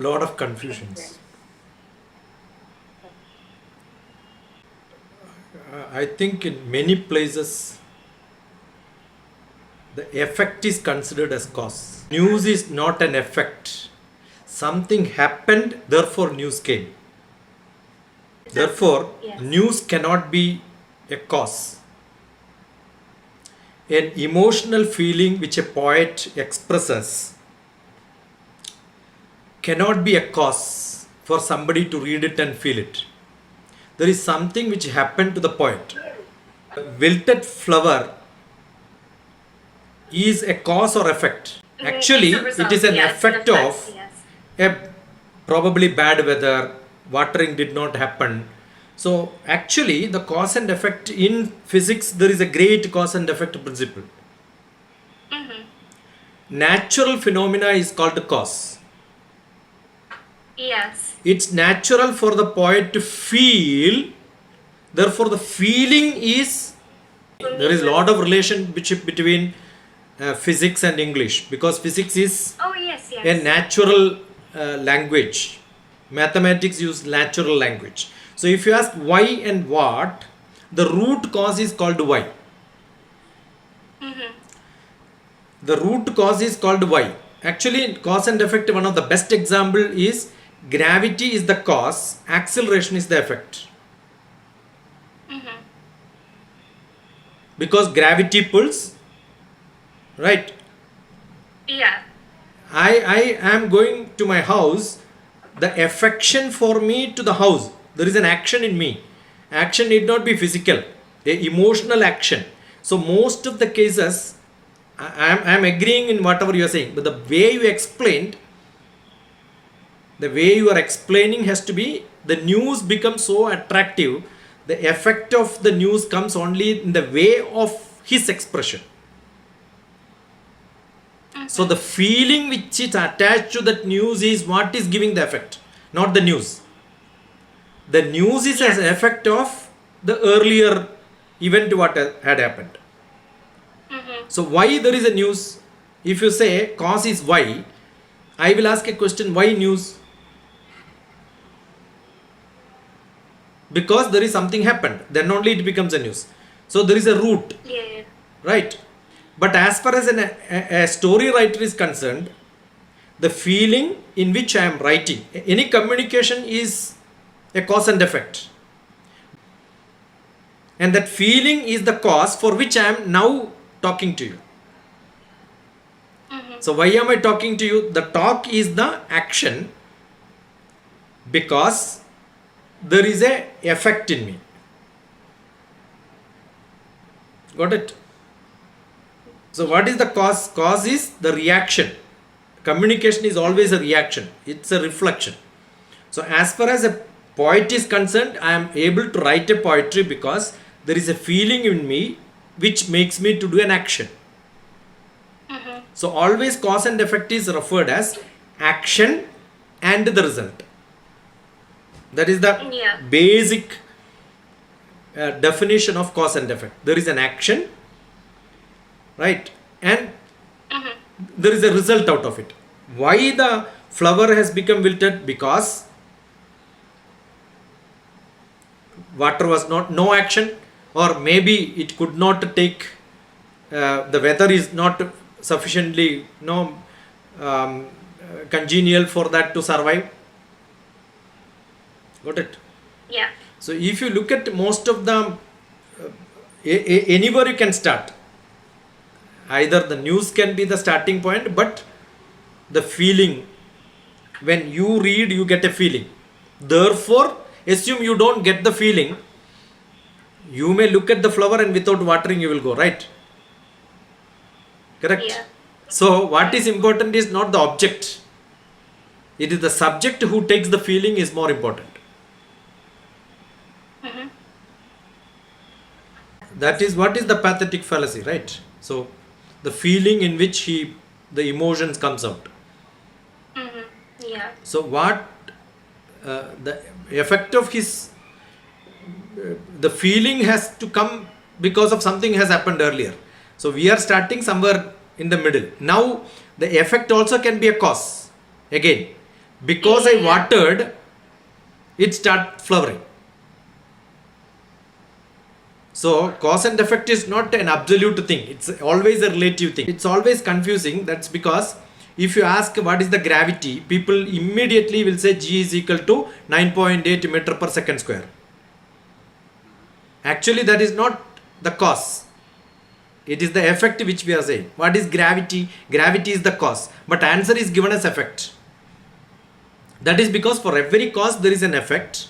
Lot of confusions. I think in many places the effect is considered as cause. News is not an effect. Something happened, therefore news came. Therefore, news cannot be a cause. An emotional feeling which a poet expresses cannot be a cause for somebody to read it and feel it. There is something which happened to the poet. A wilted flower is a cause or effect. Actually, it is an effect of a probably bad weather, watering did not happen. So actually the cause and effect in physics, there is a great cause and effect principle. Natural phenomena is called cause. Yes. It's natural for the poet to feel, therefore the feeling is, there is a lot of relationship between physics and English, because physics is a natural language. Mathematics use natural language. So if you ask why and what, the root cause is called why. The root cause is called why. Actually, cause and effect, one of the best example is gravity is the cause, acceleration is the effect. Because gravity pulls, right? Yeah. I am going to my house, the affection for me to the house, there is an action in me. Action need not be physical, a emotional action. So most of the cases, I am agreeing in whatever you are saying, but the way you explained, the way you are explaining has to be, the news becomes so attractive, the effect of the news comes only in the way of his expression. So the feeling which is attached to that news is what is giving the effect, not the news. The news is as an effect of the earlier event what had happened. So why there is a news? If you say cause is why, I will ask a question, why news? Because there is something happened, then only it becomes a news. So there is a root, right? But as far as a story writer is concerned, the feeling in which I am writing, any communication is a cause and effect. And that feeling is the cause for which I am now talking to you. So why am I talking to you? The talk is the action because there is a effect in me. Got it? So what is the cause? Cause is the reaction. Communication is always a reaction. It's a reflection. So as far as a poet is concerned, I am able to write a poetry because there is a feeling in me which makes me to do an action. So always cause and effect is referred as action and the result. That is the basic definition of cause and effect. There is an action, right? And there is a result out of it. Why the flower has become wilted? Because water was no action, or maybe it could not take, the weather is not sufficiently congenial for that to survive. Got it? Yeah. So if you look at most of the, anywhere you can start. Either the news can be the starting point, but the feeling, when you read, you get a feeling. Therefore, assume you don't get the feeling, you may look at the flower and without watering you will go, right? Correct? Yeah. So what is important is not the object. It is the subject who takes the feeling is more important. That is what is the pathetic fallacy, right? So the feeling in which the emotions comes out. Yeah. So what the effect of his, the feeling has to come because of something has happened earlier. So we are starting somewhere in the middle. Now the effect also can be a cause. Again, Because I Yeah. watered, it start flowering. So cause and effect is not an absolute thing. It's always a relative thing. It's always confusing. That's because if you ask what is the gravity, people immediately will say G is equal to 9.8 meter per second square. Actually, that is not the cause. It is the effect which we are saying. What is gravity? Gravity is the cause. But answer is given as effect. That is because for every cause there is an effect,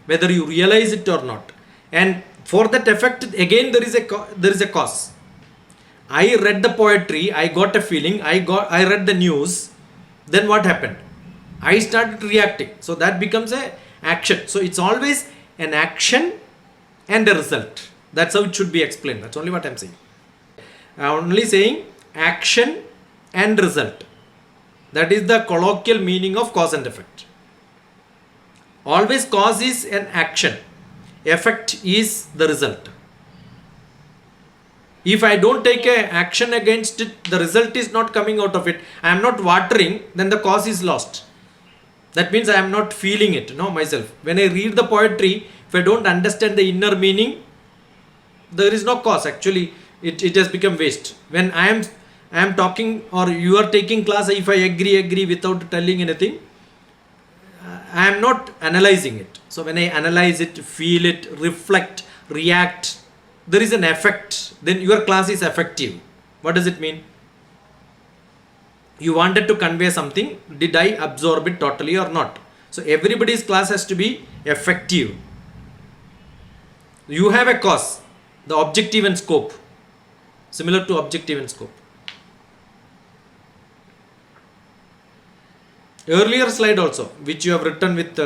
whether you realize it or not. And for that effect, again there is a cause. I read the poetry, I got a feeling, I read the news, then what happened? I started reacting. So that becomes a action. So it's always an action and a result. That's how it should be explained. That's only what I'm saying. I'm only saying action and result. That is the colloquial meaning of cause and effect. Always cause is an action. Effect is the result. If I don't take a action against it, the result is not coming out of it. I am not watering, then the cause is lost. That means I am not feeling it, myself. When I read the poetry, if I don't understand the inner meaning, there is no cause. Actually, it has become waste. When I am talking or you are taking class, if I agree without telling anything, I am not analyzing it. So when I analyze it, feel it, reflect, react, there is an effect. Then your class is effective. What does it mean? You wanted to convey something. Did I absorb it totally or not? So everybody's class has to be effective. You have a cause, the objective and scope. Similar to objective and scope. Earlier slide also, which you have written with,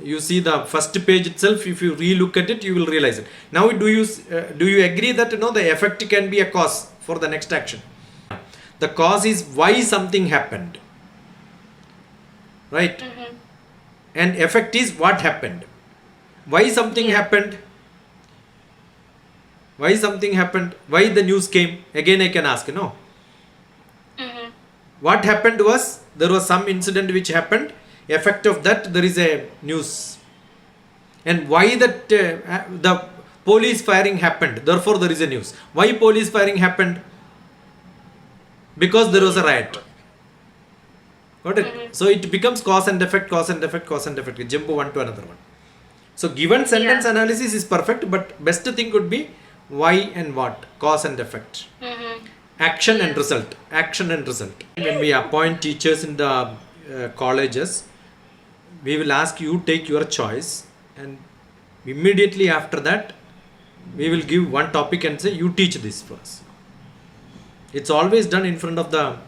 you see the first page itself. If you re-look at it, you will realize it. Now, do you agree that the effect can be a cause for the next action? The cause is why something happened, right? Mm-hmm. And effect is what happened. Why something happened? Why something happened? Why the news came? Again, I can ask, Mm-hmm. What happened was, there was some incident which happened. Effect of that, there is a news. And why that the police firing happened, therefore there is a news. Why police firing happened? Because there was a riot. Got it? Mm-hmm. So it becomes cause and effect, cause and effect, cause and effect. Jump one to another one. So given sentence analysis is perfect, but best thing could be why and what, cause and effect. Mm-hmm. Action and result. Action and result. When we appoint teachers in the colleges, we will ask you take your choice, and immediately after that we will give one topic and say you teach this for us. It's always done in front of the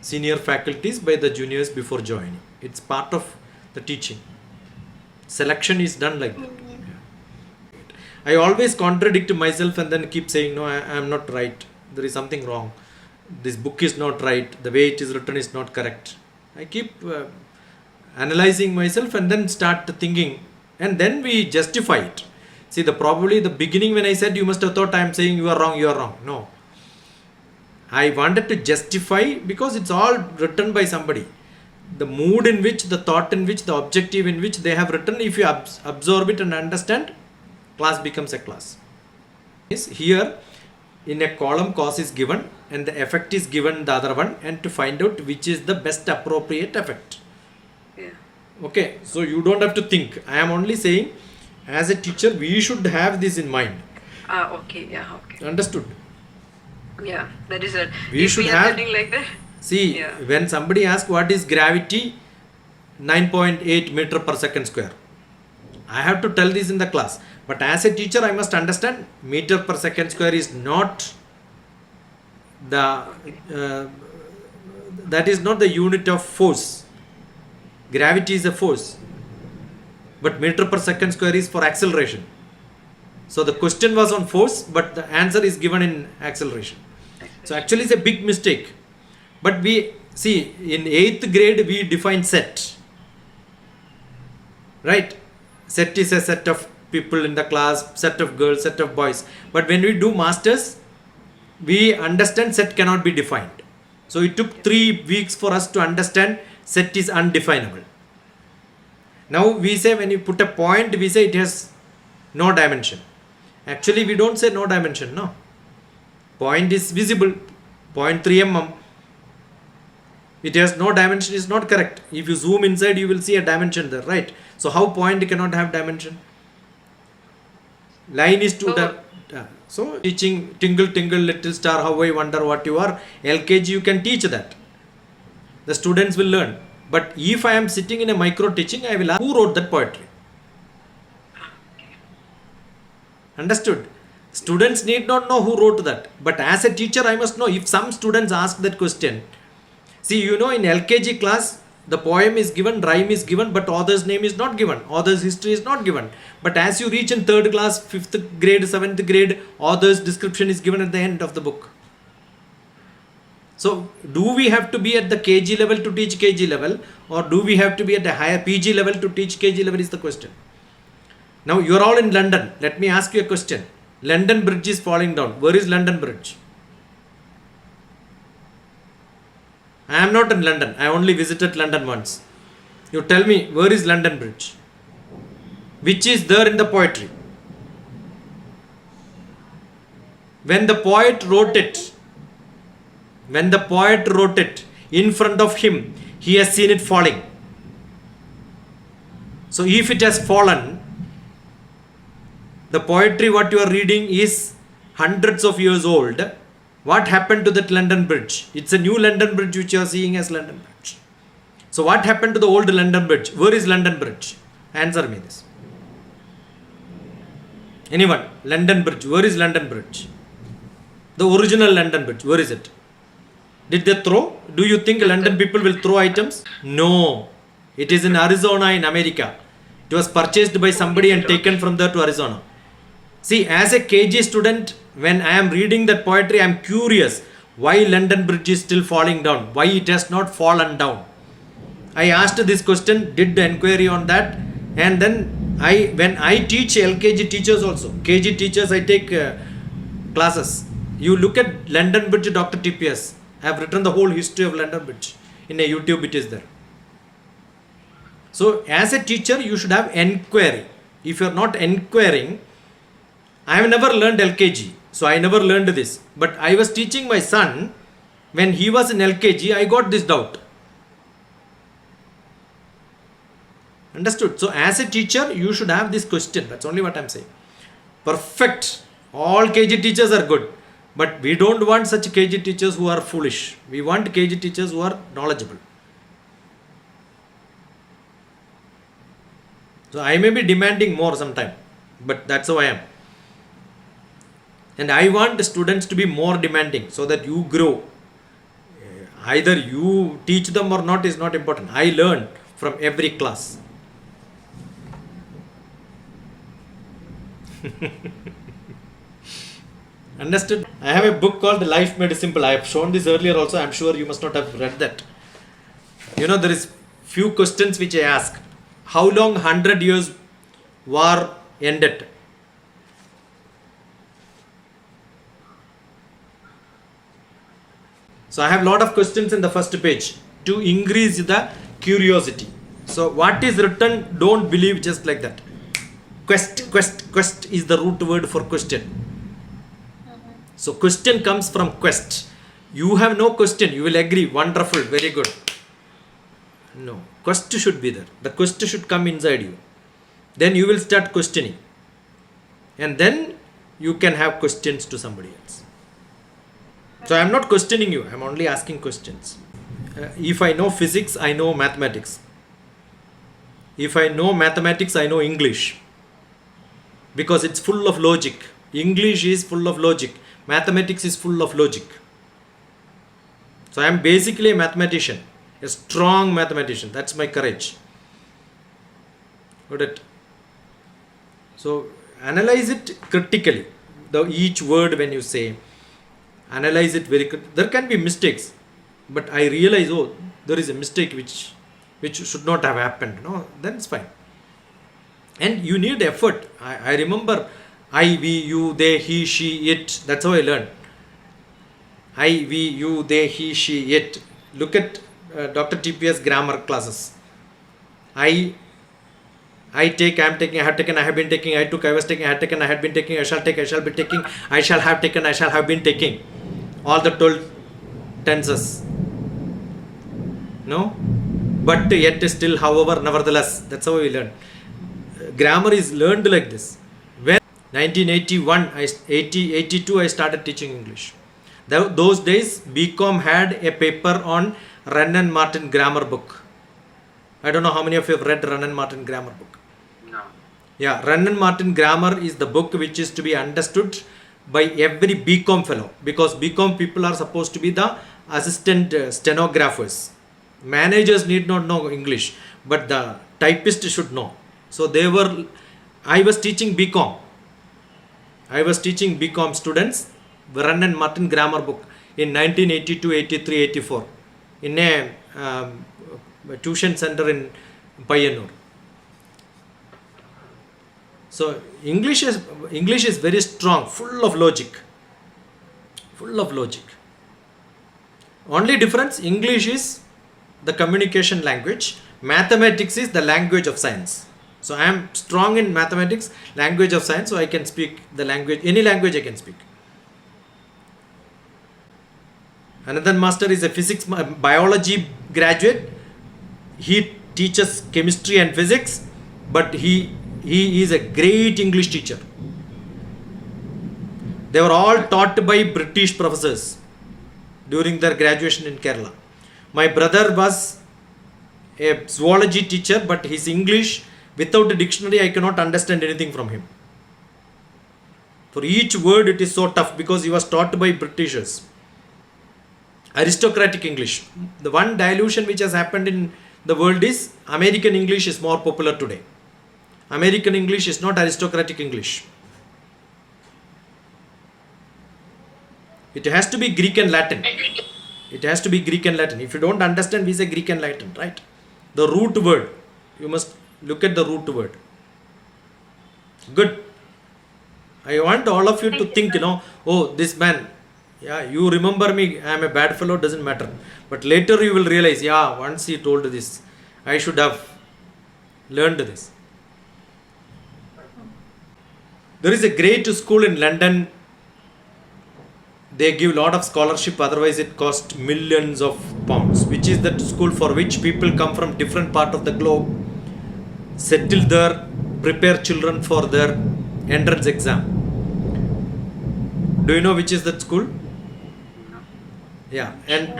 senior faculties by the juniors before joining. It's part of the teaching. Selection is done like that. I always contradict myself and then keep saying, no, I am not right. There is something wrong. This book is not right. The way it is written is not correct. I keep analyzing myself and then start thinking, and then we justify it. See, probably the beginning when I said, you must have thought I am saying you are wrong, you are wrong. No. I wanted to justify because it's all written by somebody. The mood in which, the thought in which, the objective in which they have written, if you absorb it and understand, class becomes a class. Here, in a column, cause is given and the effect is given the other one, and to find out which is the best appropriate effect. Yeah. Okay, so you don't have to think. I am only saying, as a teacher, we should have this in mind. Okay. Yeah. Okay. Understood? Yeah. That is it. We If should we are have- studying like that. See, Yeah. when somebody asks what is gravity, 9.8 meter per second square. I have to tell this in the class. But as a teacher, I must understand meter per second square is not that is not the unit of force. Gravity is a force. But meter per second square is for acceleration. So the question was on force, but the answer is given in acceleration. So actually it's a big mistake. But we see in 8th grade we define set. Right? Set is a set of people in the class, set of girls, set of boys. But when we do masters, we understand set cannot be defined. So it took 3 weeks for us to understand set is undefinable. Now we say when you put a point, we say it has no dimension. Actually, we don't say no dimension, no. Point is visible, 0.3 mm. It has no dimension is not correct. If you zoom inside, you will see a dimension there, right? So how point cannot have dimension? Line is to so teaching tingle tingle little star, how I wonder what you are. LKG you can teach that. The students will learn. But if I am sitting in a micro teaching, I will ask who wrote that poetry. Understood? Students need not know who wrote that. But as a teacher, I must know. If some students ask that question, see, you know, in LKG class, the poem is given, rhyme is given, but author's name is not given. Author's history is not given. But as you reach in 3rd class, 5th grade, 7th grade, author's description is given at the end of the book. So, do we have to be at the KG level to teach KG level, or do we have to be at a higher PG level to teach KG level is the question. Now, you are all in London. Let me ask you a question. London Bridge is falling down. Where is London Bridge? I am not in London. I only visited London once. You tell me, where is London Bridge? Which is there in the poetry? When the poet wrote it, in front of him, he has seen it falling. So if it has fallen, the poetry what you are reading is hundreds of years old. What happened to that London Bridge? It's a new London Bridge which you are seeing as London Bridge. So what happened to the old London Bridge? Where is London Bridge? Answer me this. Anyone? London Bridge. Where is London Bridge? The original London Bridge. Where is it? Did they throw? Do you think London people will throw items? No. It is in Arizona in America. It was purchased by somebody and taken from there to Arizona. See, as a KG student, when I am reading that poetry, I am curious why London Bridge is still falling down, why it has not fallen down. I asked this question, did the inquiry on that, and then when I teach LKG teachers also, KG teachers, I take classes. You look at London Bridge, DrTPS. I have written the whole history of London Bridge. In a YouTube, it is there. So, as a teacher, you should have enquiry. If you are not enquiring, I have never learned LKG. So, I never learned this. But I was teaching my son. When he was in LKG, I got this doubt. Understood? So, as a teacher, you should have this question. That's only what I am saying. Perfect. All KG teachers are good. But we don't want such KG teachers who are foolish. We want KG teachers who are knowledgeable. So I may be demanding more sometime, but that's how I am. And I want the students to be more demanding so that you grow. Either you teach them or not is not important. I learn from every class. Understood? I have a book called The Life Made Simple. I have shown this earlier also. I am sure you must not have read that. You know, there is few questions which I ask. How long 100 years war ended? So I have lot of questions in the first page to increase the curiosity. So what is written, don't believe just like that. Quest is the root word for question. So question comes from quest. You have no question, you will agree, wonderful, very good. No, quest should be there. The quest should come inside you. Then you will start questioning. And then you can have questions to somebody else. So I am not questioning you, I am only asking questions. If I know physics, I know mathematics. If I know mathematics, I know English. Because it's full of logic. English is full of logic. Mathematics is full of logic. So I am basically a mathematician, a strong mathematician. That's my courage. Got it? So analyze it critically. Each word when you say, analyze it very critically. There can be mistakes, but I realize, oh, there is a mistake which should not have happened. No, then it's fine. And you need effort. I remember I, we, you, they, he, she, it. That's how I learned. I, we, you, they, he, she, it. Look at Dr. TPS grammar classes. I am taking, I have taken, I have been taking, I took, I was taking, I had taken, I had been taking, I shall take, I shall be taking, I shall have taken, I shall have been taking. All the 12 tenses. No? But yet still, however, nevertheless, that's how we learn. Grammar is learned like this. When 1981, 82, I started teaching English. Those days, BCom had a paper on Wren and Martin grammar book. I don't know how many of you have read Wren and Martin grammar book. No. Yeah, Wren and Martin grammar is the book which is to be understood by every BCom fellow, because BCom people are supposed to be the assistant stenographers. Managers need not know English, but the typist should know. So I was teaching BCom. I was teaching BCom students Wren and Martin grammar book in 1982, 83, 84 in a tuition center in Payanur. So English is very strong, full of logic. Full of logic. Only difference, English is the communication language, mathematics is the language of science. So I am strong in mathematics, language of science, so I can speak the language, any language I can speak. Another master is a physics, biology graduate. He teaches chemistry and physics, but he is a great English teacher. They were all taught by British professors during their graduation in Kerala. My brother was a zoology teacher, but his English, without a dictionary, I cannot understand anything from him. For each word, it is so tough because he was taught by Britishers. Aristocratic English. The one dilution which has happened in the world is American English is more popular today. American English is not aristocratic English. It has to be Greek and Latin. It has to be Greek and Latin. If you don't understand, we say Greek and Latin, right? The root word. You must look at the root word. Good. I want all of you to think, oh, this man, yeah, you remember me, I am a bad fellow, doesn't matter. But later you will realize, yeah, once he told this, I should have learned this. There is a great school in London. They give a lot of scholarship, otherwise it costs millions of pounds, which is the school for which people come from different part of the globe, settle there, prepare children for their entrance exam. Do you know which is that school? Yeah, and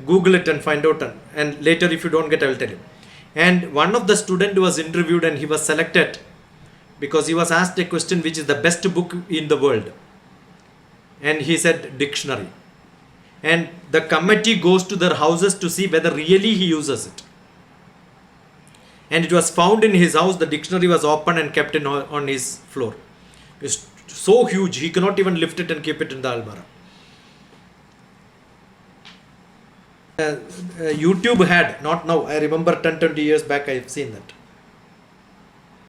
Google it and find out, and later if you don't get, I will tell you. And one of the student was interviewed and he was selected because he was asked a question, which is the best book in the world. And he said dictionary. And the committee goes to their houses to see whether really he uses it. And it was found in his house, the dictionary was open and kept on his floor. It's so huge, he cannot even lift it and keep it in the almara. YouTube had, not now, I remember 10-20 years back I have seen that.